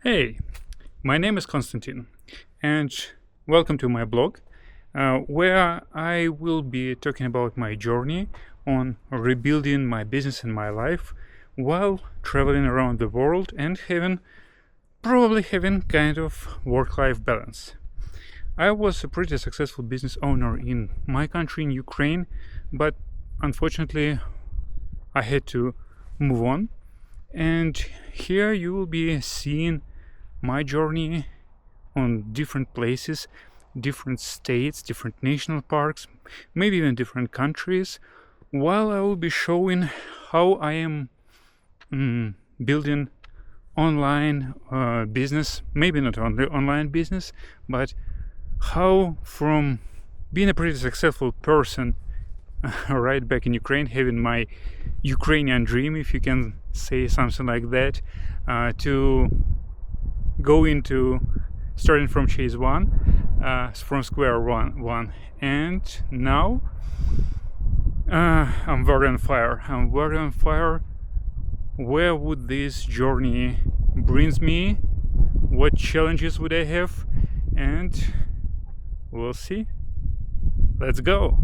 Hey, my name is Constantine, and welcome to my blog, where I will be talking about my journey on rebuilding my business and my life while traveling around the world and probably having kind of work-life balance. I was a pretty successful business owner in my country, in Ukraine, but unfortunately I had to move on. And here you will be seeing my journey on different places, different states, different national parks, maybe even different countries, while I will be showing how I am building online business, maybe not only online business, but how from being a pretty successful person right back in Ukraine, having my Ukrainian dream, if you can say something like that, to go into starting from chase one, from square one, and now I'm very on fire. Where would this journey brings me? What challenges would I have? And we'll see. Let's go.